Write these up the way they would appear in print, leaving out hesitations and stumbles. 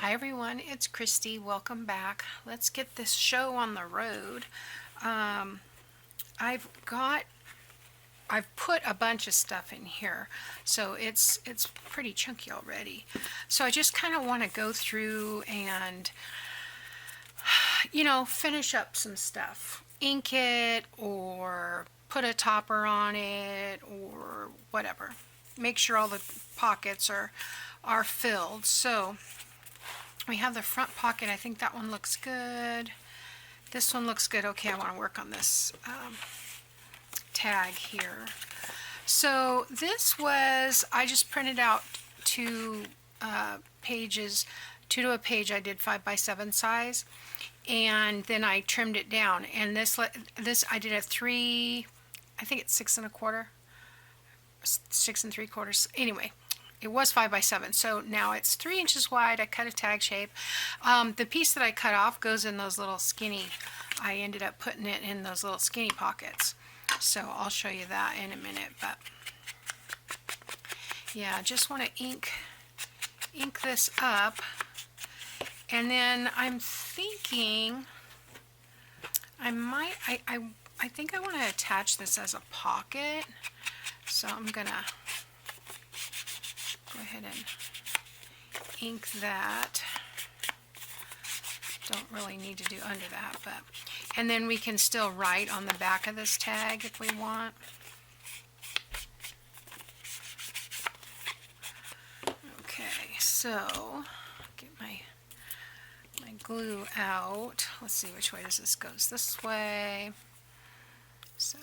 Hi everyone, it's Kristi. Welcome back. Let's get this show on the road. I've put a bunch of stuff in here, so it's pretty chunky already. So I just kind of want to go through and finish up some stuff. Ink it or put a topper on it or whatever. Make sure all the pockets are filled. So we have the front pocket. I think that one looks good. This one looks good. Okay, I want to work on this tag here. So this was, I just printed out two pages, two to a page. I did 5x7 size, and then I trimmed it down. And this I did a 3, I think it's 6 1/4, 6 3/4. Anyway, it was 5x7, so now it's 3 inches wide. I cut a tag shape. The piece that I cut off goes in those little skinny, I ended up putting it in those little skinny pockets. So I'll show you that in a minute, but yeah, just want to ink this up. And then I'm thinking I think I want to attach this as a pocket. So I'm gonna go ahead and ink that. Don't really need to do under that, but and then we can still write on the back of this tag if we want. Okay, so get my glue out. Let's see, which way does this go? This way. So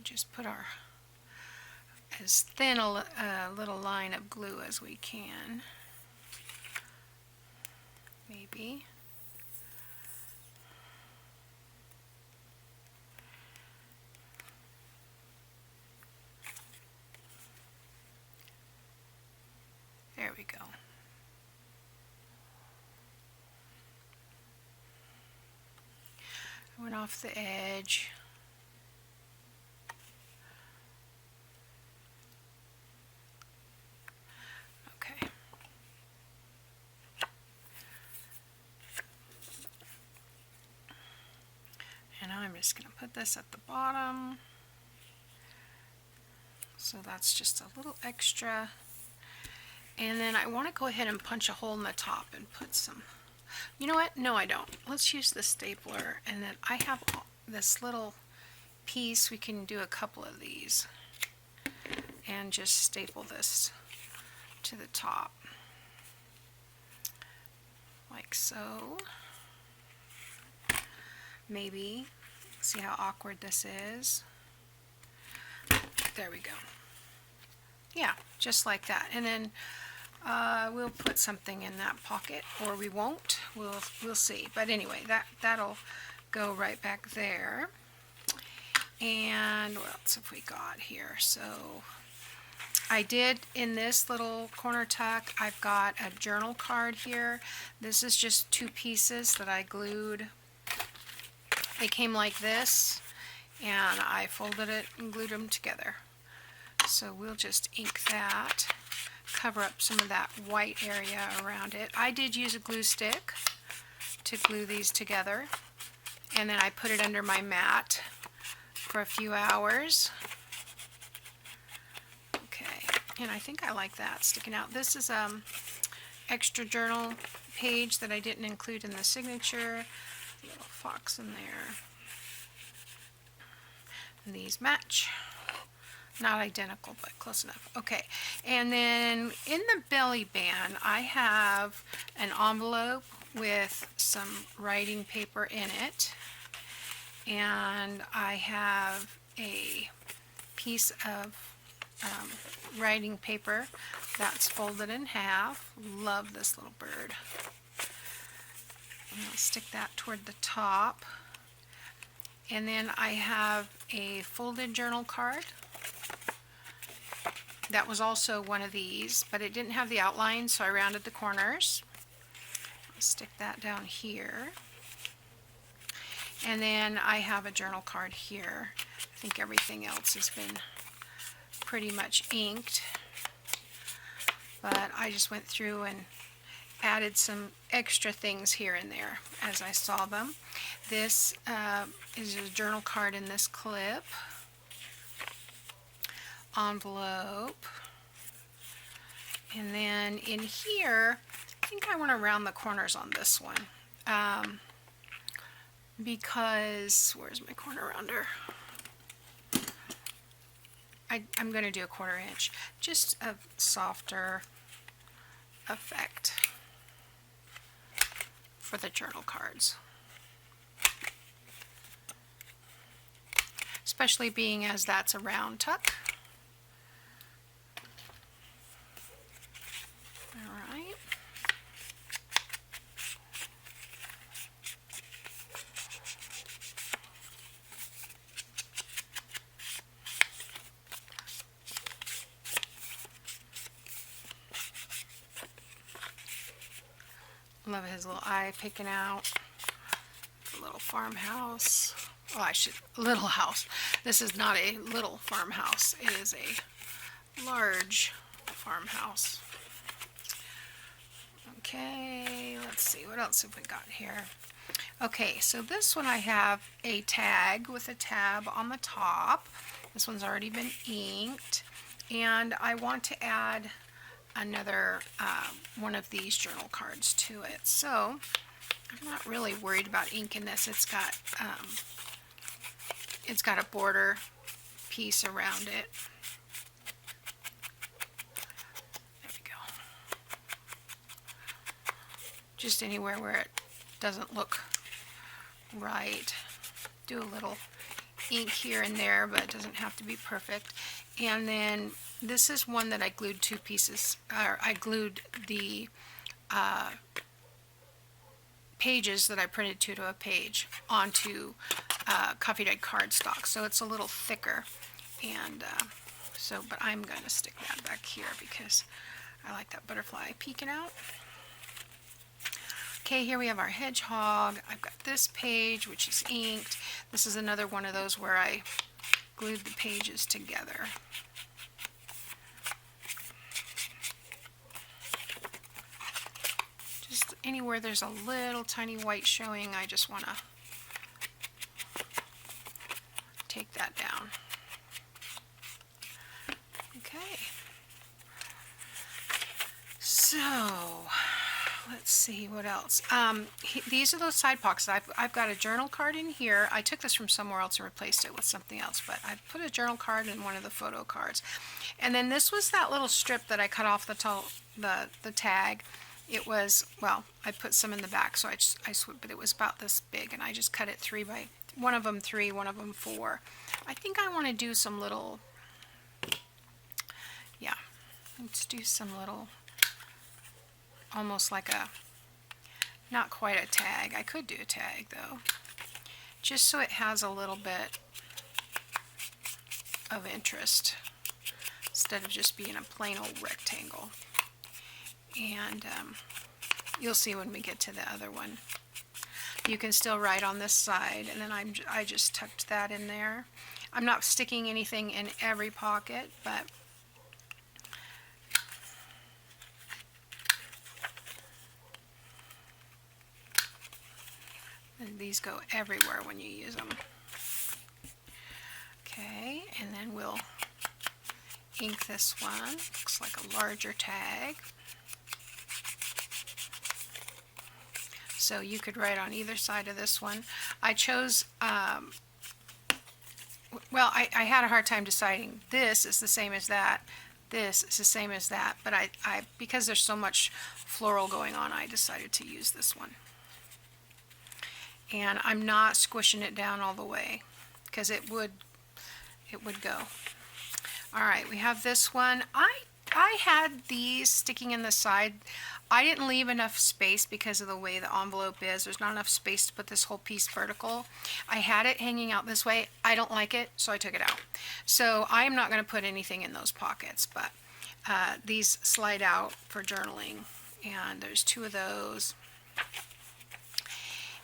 just put our as thin a little line of glue as we can, maybe. There we go. I went off the edge. I'm just going to put this at the bottom. So that's just a little extra. And then I want to go ahead and punch a hole in the top and put some, you know what? No, I don't. Let's use the stapler. And then I have this little piece. We can do a couple of these and just staple this to the top. Like so. Maybe. See how awkward this is? There we go. Yeah, just like that. And then we'll put something in that pocket, or we won't. We'll see. But anyway, that'll go right back there. And what else have we got here? So I did in this little corner tuck, I've got a journal card here. This is just 2 pieces that I glued. They came like this, and I folded it and glued them together. So we'll just ink that, cover up some of that white area around it. I did use a glue stick to glue these together, and then I put it under my mat for a few hours. Okay, and I think I like that sticking out. This is extra journal page that I didn't include in the signature. Little fox in there. And these match. Not identical, but close enough. Okay, and then in the belly band, I have an envelope with some writing paper in it, and I have a piece of writing paper that's folded in half. Love this little bird. And I'll stick that toward the top. And then I have a folded journal card. That was also one of these, but it didn't have the outline, so I rounded the corners. I'll stick that down here. And then I have a journal card here. I think everything else has been pretty much inked. But I just went through and added some extra things here and there as I saw them. This is a journal card in this clip, envelope, and then in here, I think I want to round the corners on this one because, where's my corner rounder? I'm going to do a 1/4 inch, just a softer effect for the journal cards. Especially being as that's a round tuck. Alright. Love his little eye picking out. A little farmhouse. Oh, little house. This is not a little farmhouse. It is a large farmhouse. Okay, let's see. What else have we got here? Okay, so this one I have a tag with a tab on the top. This one's already been inked. And I want to add another one of these journal cards to it. So I'm not really worried about inking this. It's got a border piece around it. There we go. Just anywhere where it doesn't look right. Do a little ink here and there, but it doesn't have to be perfect. And then this is one that I glued 2 pieces, or I glued the pages that I printed 2 to a page onto coffee dyed cardstock, so it's a little thicker. And but I'm going to stick that back here because I like that butterfly peeking out. Okay, here we have our hedgehog. I've got this page, which is inked. This is another one of those where I glued the pages together. Just anywhere there's a little tiny white showing, I just want to take that down. Okay. So, let's see what else. These are those side pockets. I've got a journal card in here. I took this from somewhere else and replaced it with something else, but I put a journal card in one of the photo cards. And then this was that little strip that I cut off the tag. It was, well, I put some in the back, so but it was about this big, and I just cut it 3 by, one of them 3, one of them 4. I think I want to do some little, yeah, let's do some little, almost like a, not quite a tag. I could do a tag though, just so it has a little bit of interest instead of just being a plain old rectangle. And you'll see when we get to the other one. You can still write on this side, and then I just tucked that in there. I'm not sticking anything in every pocket, but and these go everywhere when you use them. Okay, and then we'll ink this one. Looks like a larger tag. So you could write on either side of this one. I chose, well, I had a hard time deciding this is the same as that, this is the same as that, but because there's so much floral going on, I decided to use this one. And I'm not squishing it down all the way because it would go. Alright, we have this one. I had these sticking in the side. I didn't leave enough space because of the way the envelope is. There's not enough space to put this whole piece vertical. I had it hanging out this way. I don't like it, so I took it out. So I'm not going to put anything in those pockets, but these slide out for journaling. And there's 2 of those.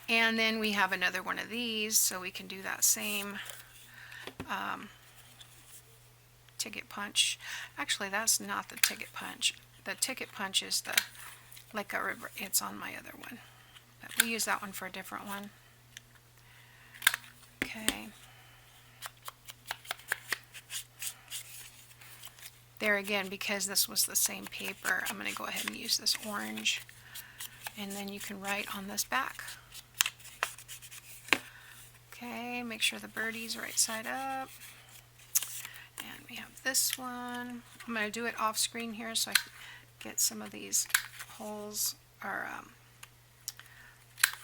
And then we have another one of these, so we can do that same ticket punch. Actually, that's not the ticket punch. The ticket punch is the like it's on my other one. But we use that one for a different one. Okay. There again, because this was the same paper, I'm going to go ahead and use this orange. And then you can write on this back. Okay, make sure the birdie's right side up. And we have this one. I'm going to do it off screen here so I can get some of these holes or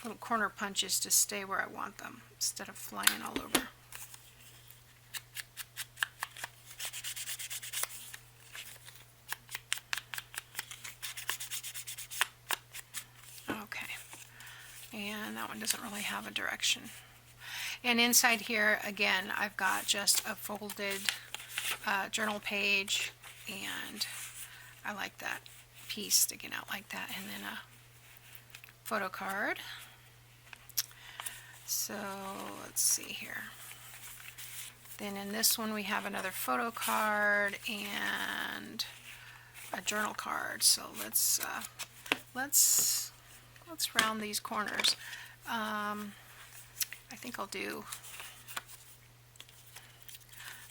little corner punches to stay where I want them instead of flying all over. Okay, and that one doesn't really have a direction. And inside here, again, I've got just a folded journal page, and I like that piece sticking out like that, and then a photo card. So let's see here. Then in this one we have another photo card and a journal card. So let's round these corners. I think I'll do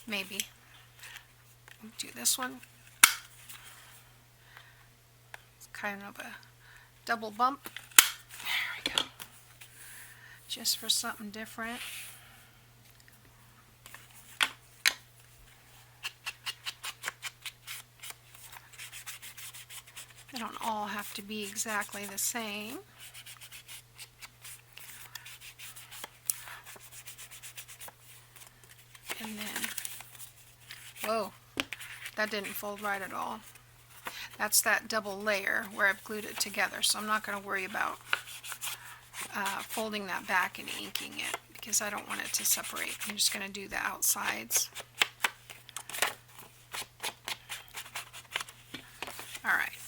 maybe do this one. It's kind of a double bump. There we go. Just for something different. They don't all have to be exactly the same. And then, whoa, that didn't fold right at all. That's that double layer where I've glued it together, so I'm not going to worry about folding that back and inking it because I don't want it to separate. I'm just going to do the outsides. Alright,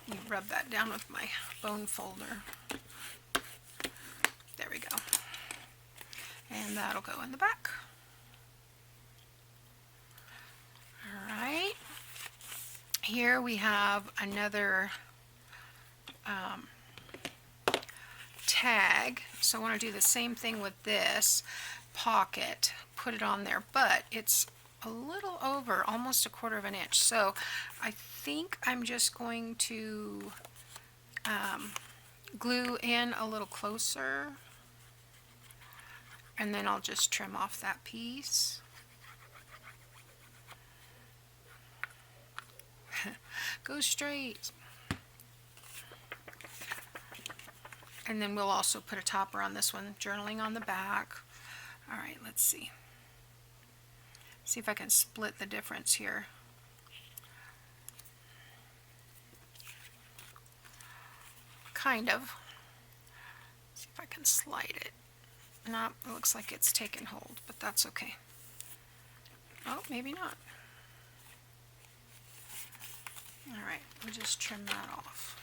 you rub that down with my bone folder. There we go. And that'll go in the back. Alright, here we have another tag. So I want to do the same thing with this pocket, put it on there, but it's a little over, almost 1/4 of an inch. So I think I'm just going to glue in a little closer, and then I'll just trim off that piece. Go straight. And then we'll also put a topper on this one, journaling on the back. Alright, let's see. See if I can split the difference here. Kind of. See if I can slide it. No, it looks like it's taken hold, but that's okay. Oh, maybe not. Alright, we'll just trim that off.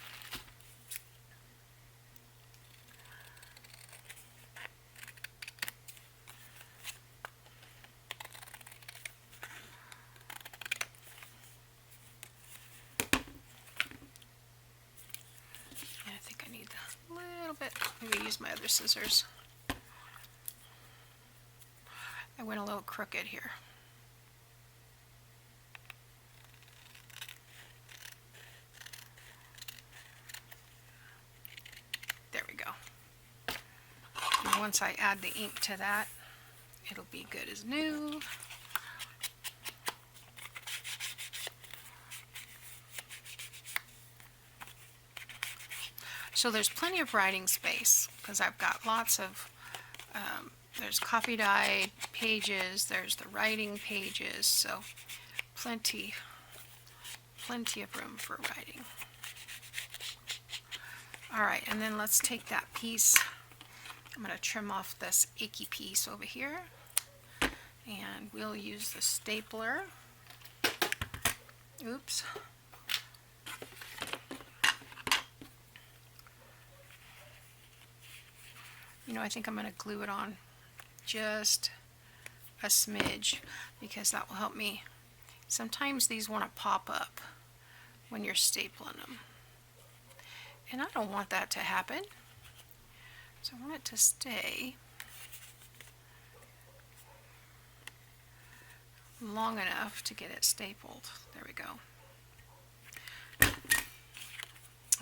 And I think I need a little bit. Maybe use my other scissors. I went a little crooked here. Once I add the ink to that, it'll be good as new. So there's plenty of writing space because I've got lots of, there's coffee dye pages, there's the writing pages, so plenty of room for writing. Alright, and then let's take that piece. I'm going to trim off this achy piece over here, and we'll use the stapler. Oops. You know, I think I'm going to glue it on just a smidge because that will help me. Sometimes these want to pop up when you're stapling them. And I don't want that to happen. So I want it to stay long enough to get it stapled. There we go.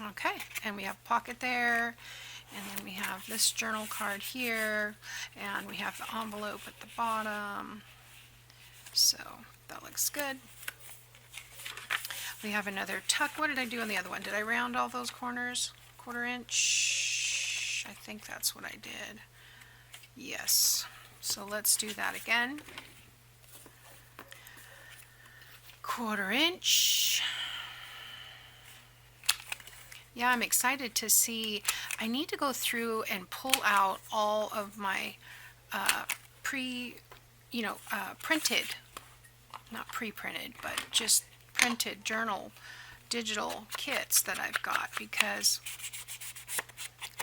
Okay, and we have a pocket there, and then we have this journal card here, and we have the envelope at the bottom. So that looks good. We have another tuck. What did I do on the other one? Did I round all those corners? 1/4 inch? I think that's what I did. Yes. So let's do that again. 1/4 inch. Yeah, I'm excited to see. I need to go through and pull out all of my printed, not pre-printed, but just printed journal digital kits that I've got, because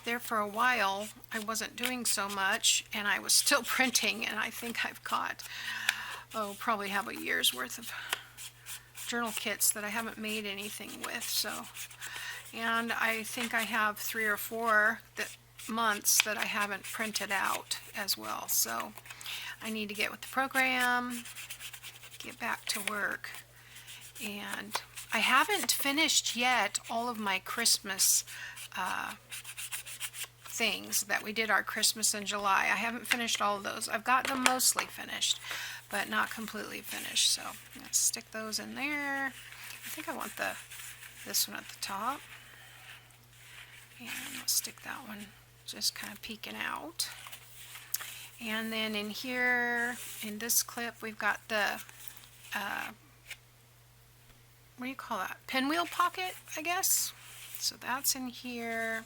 there for a while I wasn't doing so much and I was still printing, and I think I've got, probably have a year's worth of journal kits that I haven't made anything with. So, and I think I have 3 or 4 months that I haven't printed out as well. So I need to get with the program, get back to work. And I haven't finished yet all of my Christmas things that we did our Christmas in July. I haven't finished all of those. I've got them mostly finished, but not completely finished. So let's stick those in there. I think I want this one at the top. And let's stick that one just kind of peeking out. And then in here, in this clip, we've got the, what do you call that? Pinwheel pocket, I guess. So that's in here.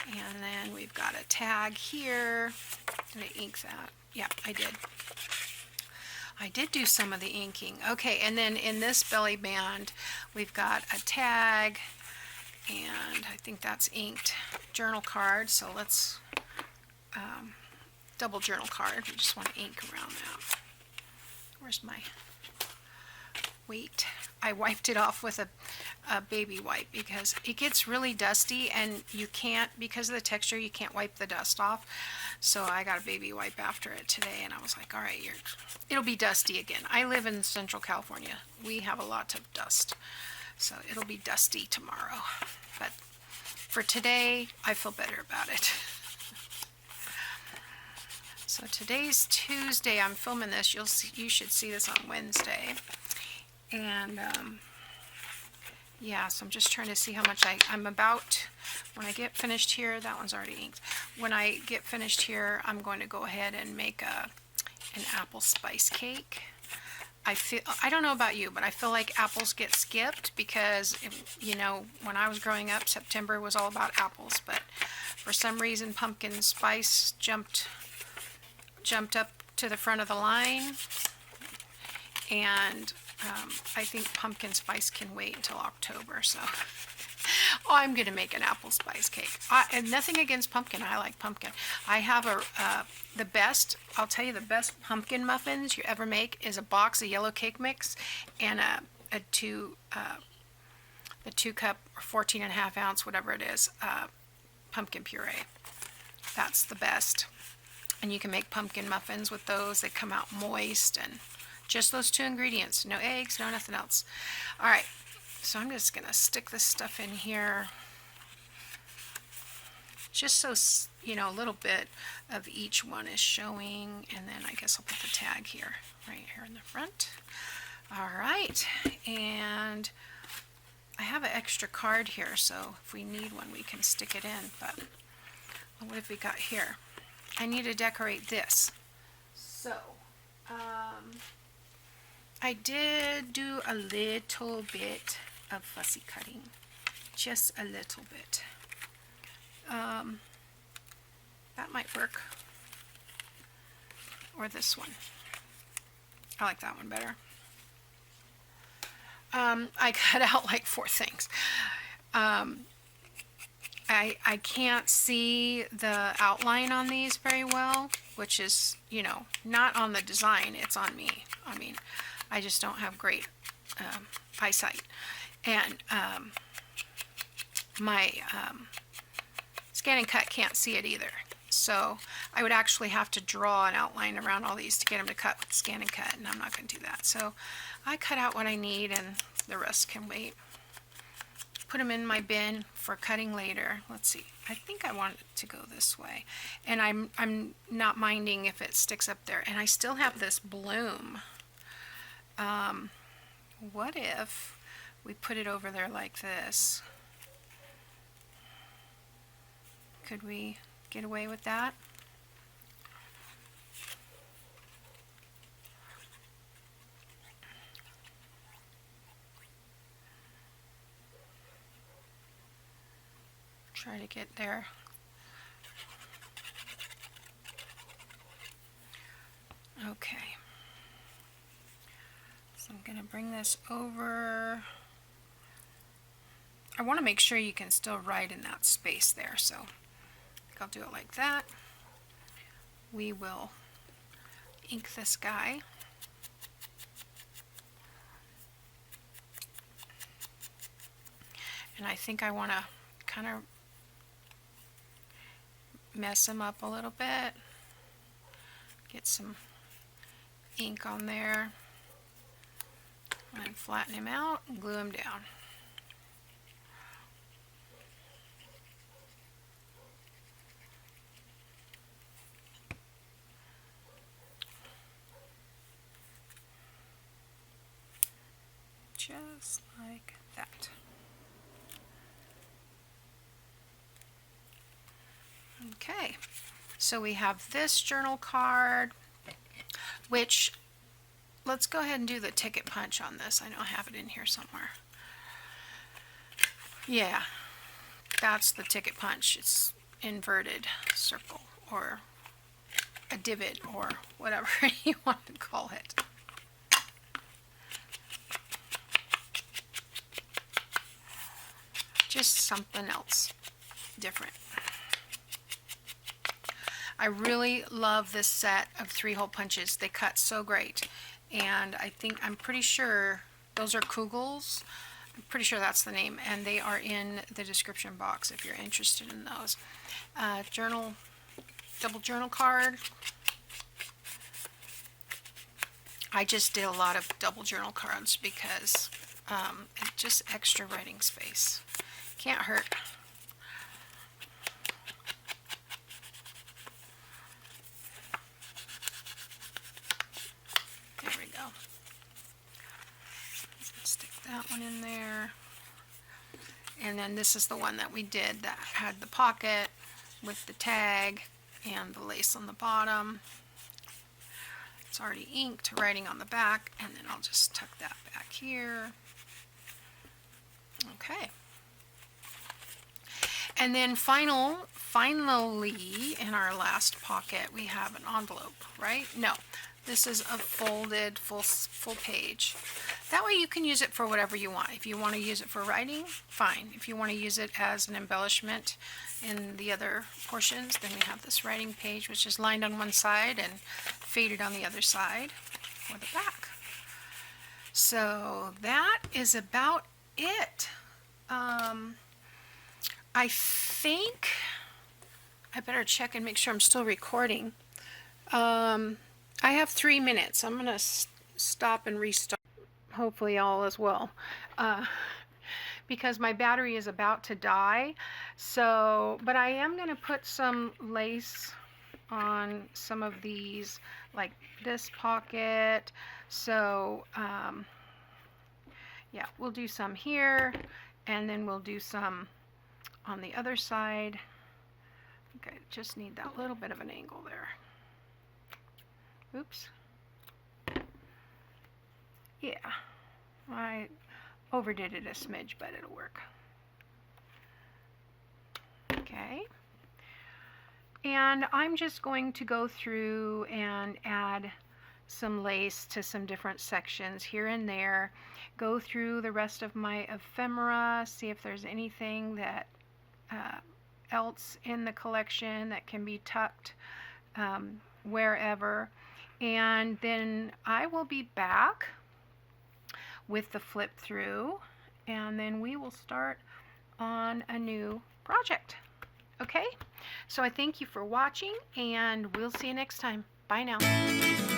And then we've got a tag here. Did I ink that? Yeah, I did. I did do some of the inking. Okay, and then in this belly band, we've got a tag, and I think that's inked journal card. So let's double journal card. We just want to ink around that. Where's my weight? I wiped it off with a baby wipe because it gets really dusty, and you can't, because of the texture, you can't wipe the dust off. So I got a baby wipe after it today, and I was like, all right, it'll be dusty again. I live in Central California. We have a lot of dust, so it'll be dusty tomorrow. But for today, I feel better about it. So today's Tuesday. I'm filming this. You should see this on Wednesday. And yeah, so I'm just trying to see how much I'm about, when I get finished here, that one's already inked. When I get finished here, I'm going to go ahead and make an apple spice cake. I don't know about you, but I feel like apples get skipped because, you know, when I was growing up, September was all about apples, but for some reason pumpkin spice jumped up to the front of the line, and I think pumpkin spice can wait until October. So I'm going to make an apple spice cake. And nothing against pumpkin. I like pumpkin. I have I'll tell you, the best pumpkin muffins you ever make is a box of yellow cake mix and the 2 cup or 14.5 ounce, whatever it is, pumpkin puree. That's the best. And you can make pumpkin muffins with those. They come out moist, and just those 2 ingredients. No eggs, no nothing else. All right, so I'm just going to stick this stuff in here. Just so, you know, a little bit of each one is showing. And then I guess I'll put the tag here, right here in the front. All right, and I have an extra card here, so if we need one, we can stick it in. But what have we got here? I need to decorate this. So, I did do a little bit of fussy cutting, just a little bit. That might work, or this one. I like that one better. I cut out like 4 things. I can't see the outline on these very well, which is, you know, not on the design, it's on me. I mean, I just don't have great eyesight. And my Scan and Cut can't see it either. So I would actually have to draw an outline around all these to get them to cut with Scan and Cut, and I'm not going to do that. So I cut out what I need, and the rest can wait. Put them in my bin for cutting later. Let's see. I think I want it to go this way, and I'm not minding if it sticks up there. And I still have this bloom. What if we put it over there like this? Could we get away with that? Try to get there. Okay. So I'm going to bring this over. I want to make sure you can still write in that space there, so I'll do it like that. We will ink this guy. And I think I want to kind of mess him up a little bit. Get some ink on there. And flatten him out and glue him down. Just like that. Okay, so we have this journal card, which, let's go ahead and do the ticket punch on this. I know I have it in here somewhere. Yeah, that's the ticket punch. It's inverted circle, or a divot, or whatever you want to call it. Just something else different. I really love this set of 3-hole punches. They cut so great. And I'm pretty sure those are Koogels. I'm pretty sure that's the name, and they are in the description box if you're interested in those. Double journal card. I just did a lot of double journal cards because it's just extra writing space. Can't hurt. There we go. Stick that one in there. And then this is the one that we did that had the pocket with the tag and the lace on the bottom. It's already inked, writing on the back, and then I'll just tuck that back here. Okay. And then finally, in our last pocket, we have an envelope, right? No, this is a folded full page. That way you can use it for whatever you want. If you want to use it for writing, fine. If you want to use it as an embellishment in the other portions, then we have this writing page, which is lined on one side and faded on the other side for the back. So that is about it. I think I better check and make sure I'm still recording. I have 3 minutes. I'm going to stop and restart. Hopefully all is well. Because my battery is about to die. So, but I am going to put some lace on some of these, like this pocket. So, yeah, we'll do some here, and then we'll do some on the other side. Okay, just need that little bit of an angle there. Oops. Yeah, I overdid it a smidge, but it'll work. Okay. And I'm just going to go through and add some lace to some different sections here and there. Go through the rest of my ephemera, see if there's anything that else in the collection that can be tucked wherever. And then I will be back with the flip through, and then we will start on a new project. Okay, so I thank you for watching, and we'll see you next time. Bye now.